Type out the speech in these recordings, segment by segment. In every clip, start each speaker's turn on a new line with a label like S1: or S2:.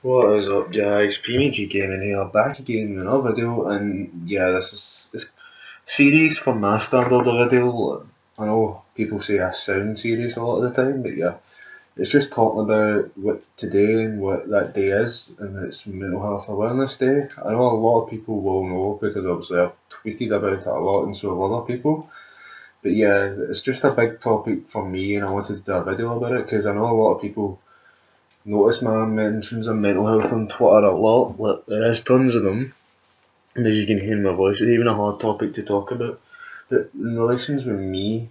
S1: What is up, guys? PMcG Gaming here, back again with another video, and yeah, this series for my standard of video. I know people say I sound serious a lot of the time, but yeah, it's just talking about what today and what that day is, and it's Mental Health Awareness Day. I know a lot of people will know because obviously I've tweeted about it a lot, and so have other people. But yeah, it's just a big topic for me, and I wanted to do a video about it because I know a lot of people notice my mentions of mental health on Twitter a lot. Like, there is tons of them, and as you can hear in my voice, it's even a hard topic to talk about. But in relations with me,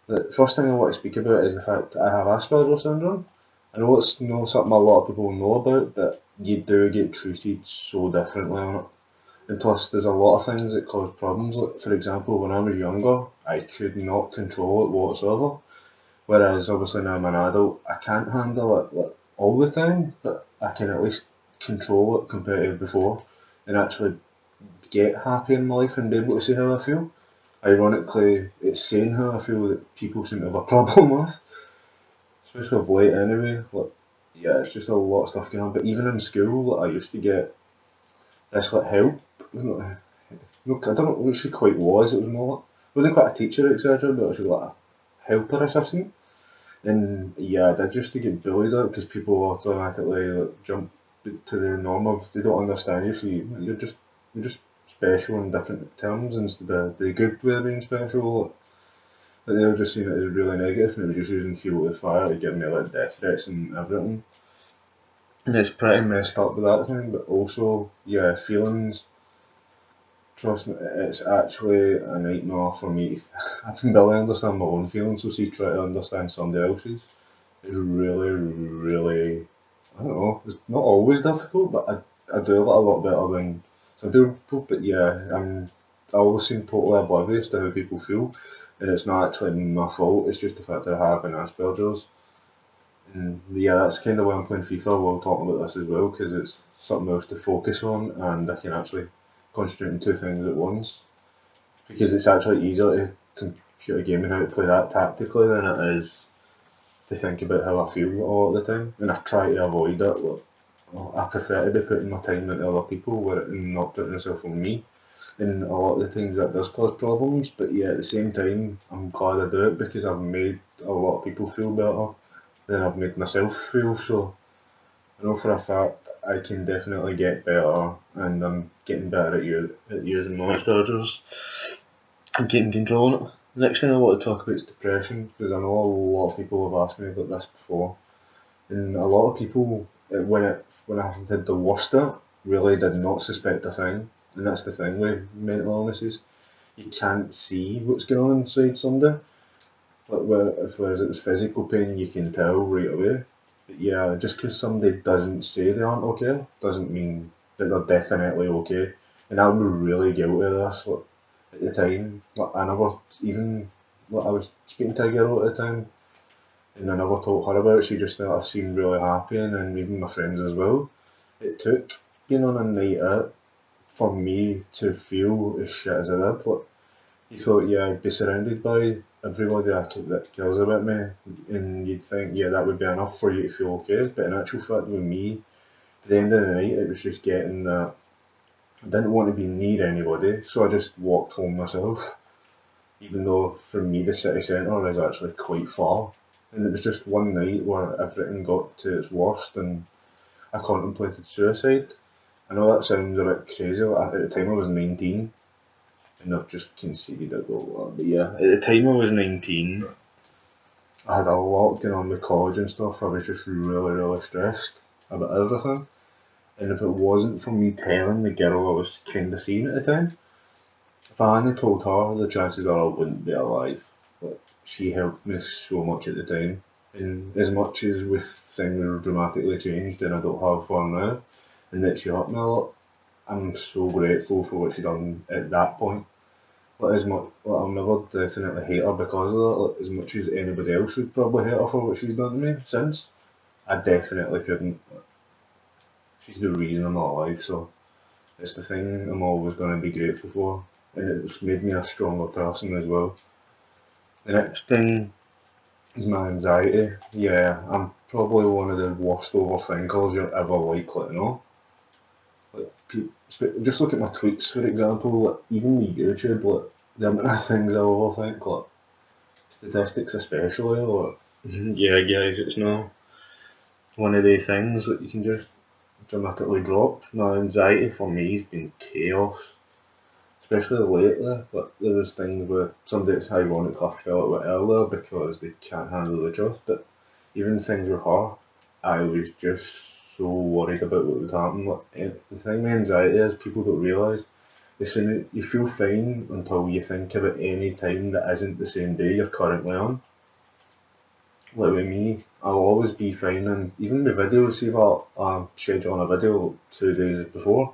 S1: the first thing I want to speak about is the fact that I have Asperger's syndrome. I know it's not something a lot of people know about, but you do get treated so differently on it. And plus, there's a lot of things that cause problems. Like, for example, when I was younger, I could not control it whatsoever. Whereas obviously now I'm an adult, I can't handle it like all the time, but I can at least control it compared to before, and actually get happy in life and be able to say how I feel. Ironically, it's saying how I feel that people seem to have a problem with, especially of late anyway. Like, yeah, it's just a lot of stuff going on. But even in school, like, I used to get this like help. I don't know what she quite was. It was more like, it wasn't quite a teacher, etc., but it was like a helper assistant. And yeah, I did used to get bullied out because people automatically like, jump to the norm of they don't understand you, so you're just special in different terms instead of the good way of being special. Like, they were just seeing it as really negative, and it was just using fuel to fire to give me like death threats and everything. And it's pretty messed up with that thing, but also yeah, feelings. Trust me, it's actually a nightmare for me. I can barely understand my own feelings, so see, try to understand somebody else's. It's really, really, I don't know, it's not always difficult, but I do it a lot better than some people. But yeah, I always seem totally oblivious to how people feel, and it's not actually my fault, it's just the fact that I have an Asperger's. And yeah, that's kind of why I'm playing FIFA while talking about this as well, because it's something else to focus on, and I can actually concentrate on two things at once. Because it's actually easier to computer gaming how to play that tactically than it is to think about how I feel all the time, and I try to avoid it. Like, I prefer to be putting my time into other people and not putting myself on me. And a lot of the times that does cause problems, but yeah, at the same time, I'm glad I do it because I've made a lot of people feel better than I've made myself feel. So I know for a fact I can definitely get better, and I'm getting better at using my strategies and getting control on it. Next thing I want to talk about is depression because I know a lot of people have asked me about this before. And a lot of people, when I did the worst it, really did not suspect a thing. And that's the thing with mental illnesses. You can't see what's going on inside somebody. Like whereas it was physical pain, you can tell right away. But yeah, just because somebody doesn't say they aren't okay, doesn't mean that they're definitely okay. And I was really guilty of this. Like, at the time, like, I never even, like, I was speaking to a girl at the time, and I never told her about it. She just thought I seemed really happy, and then even my friends as well. It took being on a night out for me to feel as shit as I did. Like, you thought, yeah, I'd be surrounded by everybody that cares about me, and you'd think, yeah, that would be enough for you to feel okay. But in actual fact, with me, at the end of the night, it was just getting that I didn't want to be near anybody, so I just walked home myself. Even though for me the city centre is actually quite far. And it was just one night where everything got to its worst and I contemplated suicide. I know that sounds a bit crazy, at the time I was 19 and I've just conceded it all. But yeah, at the time I was 19, I had a lot going on with college and stuff. I was just really, really stressed about everything. And if it wasn't for me telling the girl I was kind of seeing at the time, if I hadn't told her, the chances are I wouldn't be alive. But she helped me so much at the time. And as much as with things dramatically changed and I don't have for now, and that she helped me a lot, I'm so grateful for what she done at that point. Like, as much, like, I'll never definitely hate her because of that. Like, as much as anybody else would probably hate her for what she's done to me since, I definitely couldn't. She's the reason I'm alive, so it's the thing I'm always going to be grateful for. And it's made me a stronger person as well. The next thing is my anxiety. Yeah, I'm probably one of the worst overthinkers you're ever likely to know. Like, just look at my tweets, for example. Like, even with YouTube, like the amount of things I overthink, like statistics especially. Like, yeah, guys, it's not one of these things that you can just dramatically drop. My anxiety for me has been chaos, especially lately. But there was things where somebody that's ironically I felt it earlier because they can't handle the truth. But even things with her, I was just so worried about what would happen. Like, the thing with anxiety is people don't realise you feel fine until you think about any time that isn't the same day you're currently on. Like with me, I'll always be fine, and even with videos, if I schedule on a video 2 days before,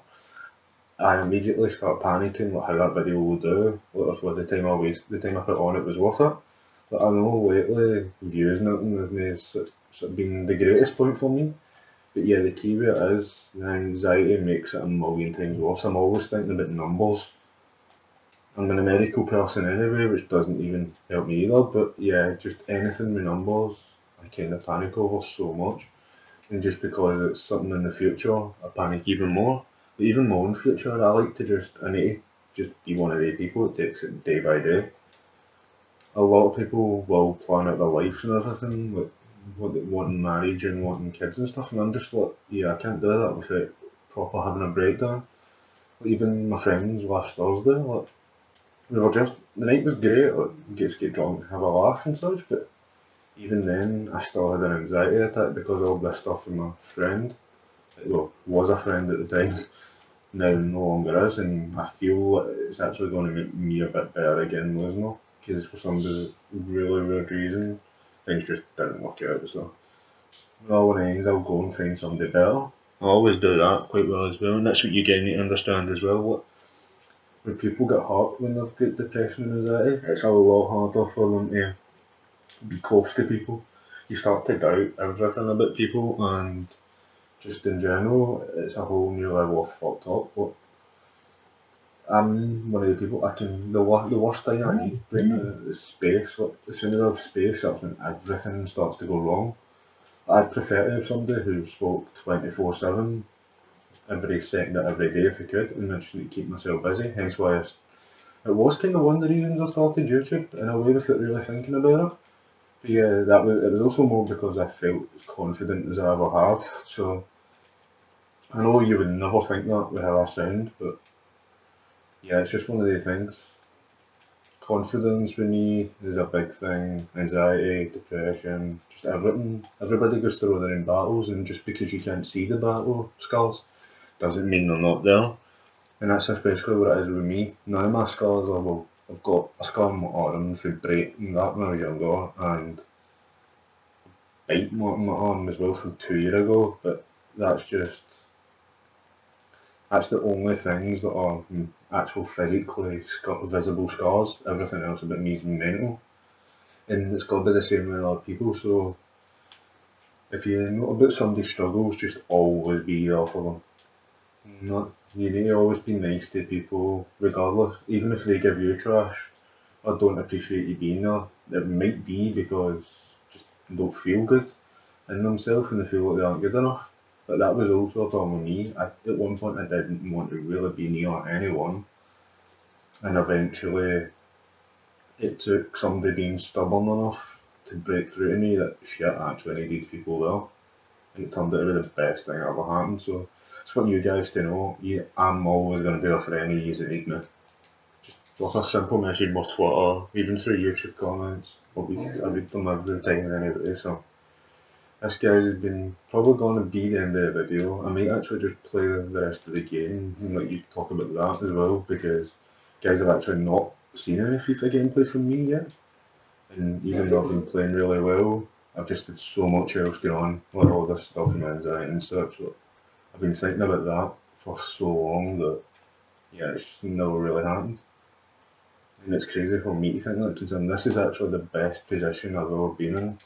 S1: I immediately start panicking like how that video will do, like if the time the time I put on it was worth it. But I know lately views and everything has been the greatest point for me. But yeah, the key with it is the anxiety makes it a million times worse. I'm always thinking about numbers. I'm a numerical person anyway, which doesn't even help me either. But yeah, just anything with numbers, I kind of panic over so much. And just because it's something in the future, I panic even more. But even my own future, I need to just be one of the people that takes it day by day. A lot of people will plan out their lives and everything, like what they wanting marriage and wanting kids and stuff, and I'm just like, yeah, I can't do that without proper having a breakdown. Like, even my friends last Thursday, like, the night was great, like, just get drunk, have a laugh and such, but even then, I still had an anxiety attack because of all this stuff with my friend. Well, was a friend at the time, now no longer is, and I feel like it's actually going to make me a bit better again losing her, because for some really weird reason, things just didn't work out, so well, when it ends, I'll go and find somebody better. I always do that quite well as well, and that's what you guys need to understand as well. When people get hurt when they've got depression and anxiety, it's a lot harder for them to be close to people. You start to doubt everything about people, and just in general, it's a whole new level of fucked up. But I'm one of the people the worst thing I need right now is space. Like, as soon as I have space, that's when everything starts to go wrong. I'd prefer to have somebody who spoke 24/7 every second of every day if I could, and I just need to keep myself busy. Hence why it was kind of one of the reasons I started YouTube in a way without really thinking about it. But yeah, it was also more because I felt as confident as I ever have. So I know you would never think that with how I sound, but yeah, it's just one of these things. Confidence with me is a big thing. Anxiety, depression, just everything. Everybody goes through their own battles, and just because you can't see the battle scars doesn't mean they're not there. And that's especially what it is with me. None of my scars are, well, I've got a scar on my arm for breaking that when I was younger, and bite mark on my arm as well from 2 years ago, but that's just, that's the only things that are actual physically visible scars. Everything else about me is mental. And it's got to be the same with other people, so if you know about somebody's struggles, just always be there for them. Not, you need to always be nice to people, regardless. Even if they give you trash or don't appreciate you being there, it might be because just they don't feel good in themselves and they feel like they aren't good enough. But that was also a problem with me. At one point, I didn't want to really be near anyone, and eventually, it took somebody being stubborn enough to break through to me that shit, I actually needed people there. And it turned out to be the best thing that ever happened. So it's what you guys to know. I'm always going to be there for any of you that need me. Like a simple message on Twitter, even through YouTube comments. I read them every time anyway, so this guys has been probably going to be the end of the video. I might actually just play the rest of the game and let you talk about that as well, because guys have actually not seen any FIFA gameplay from me yet. And even though I've been playing really well, I've just had so much else going on, like all this stuff and anxiety and such. But I've been thinking about that for so long that, yeah, it's never really happened. And it's crazy for me to think that, considering this is actually the best position I've ever been in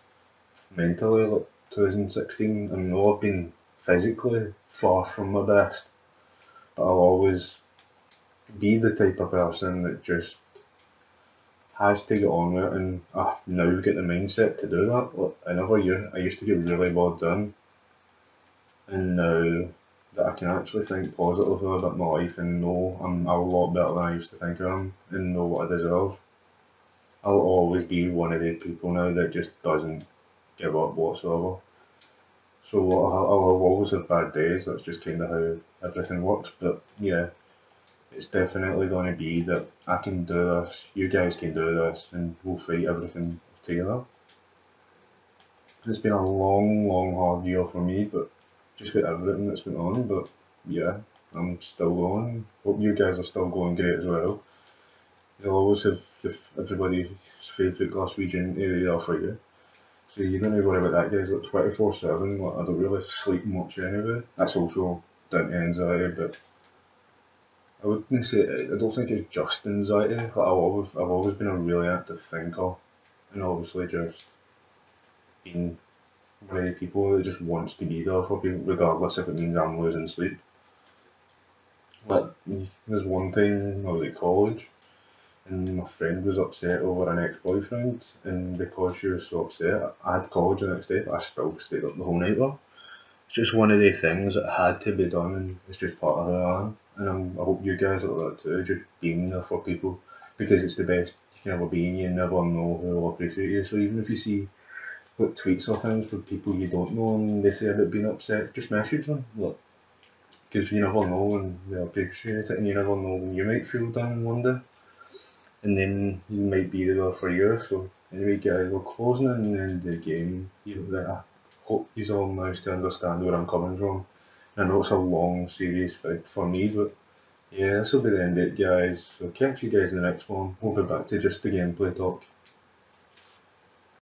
S1: mentally, like 2016. I know I've been physically far from my best, but I'll always be the type of person that just has to get on with it, and I've now got the mindset to do that. Like, another year, I used to get really bogged in, and now that I can actually think positively about my life and know I'm a lot better than I used to think I am, and know what I deserve, I'll always be one of the people now that just doesn't give up whatsoever. So I'll always have bad days, that's just kind of how everything works, but yeah, it's definitely going to be that I can do this, you guys can do this, and we'll fight everything together. It's been a long, hard year for me, but just with everything that's been on, but yeah, I'm still going. Hope you guys are still going great as well. You'll always have everybody's favourite Glaswegian area for you. So you don't need to worry about that, guys. Like 24/7. Like, I don't really sleep much anyway. That's also down to anxiety, but I wouldn't say I don't think it's just anxiety. Like, I've always been a really active thinker, and obviously just being one of the people that just wants to be there for people, regardless if it means I'm losing sleep. Like, there's one time I was at college, and my friend was upset over an ex-boyfriend, and because she was so upset, I had college the next day, but I still stayed up the whole night with her. It's just one of the things that had to be done, and it's just part of who I am. And I hope you guys are like that too, just being there for people, because it's the best you can ever be, and you never know who will appreciate you. So even if you see like tweets or things with people you don't know and they say about being upset, just message them, like, because you never know when they appreciate it, and you never know when you might feel down one day, and then you might be there for you. So anyway, guys, we're closing in the end of the game. I hope you all managed to understand where I'm coming from. I know it's a long series for me, but yeah, this will be the end of it, guys. So catch you guys in the next one. We'll be back to just the gameplay talk.